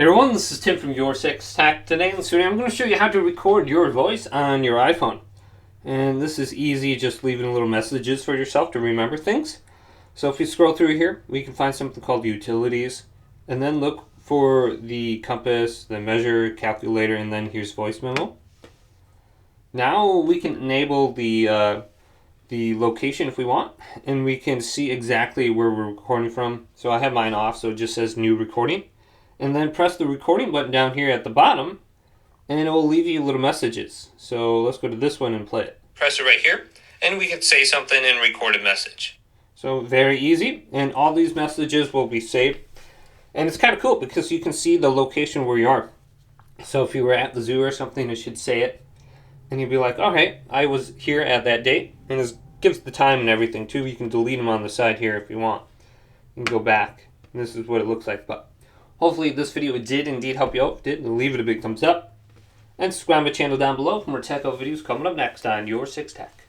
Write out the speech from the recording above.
Hey everyone, this is Tim from Your Six Tech. Today in this video, I'm going to show you how to record your voice on your iPhone. And this is easy, just leaving little messages for yourself to remember things. So if you scroll through here, we can find something called Utilities, and then look for the compass, the measure, calculator, and then here's Voice Memo. Now we can enable the location if we want, and we can see exactly where we're recording from. So I have mine off, so it just says New Recording. And then press the recording button down here at the bottom, and it will leave you little messages. So let's go to this one and play it. Press it right here, and we can say something and record a message. So very easy, and all these messages will be saved. And it's kind of cool because you can see the location where you are. So if you were at the zoo or something, it should say it. And you'd be like, okay, I was here at that date. And this gives the time and everything too. You can delete them on the side here if you want. You can go back. And this is what it looks like. But hopefully this video did indeed help you out. If it did, leave it a big thumbs up. And subscribe to my channel down below for more tech videos coming up next on Your Six Tech.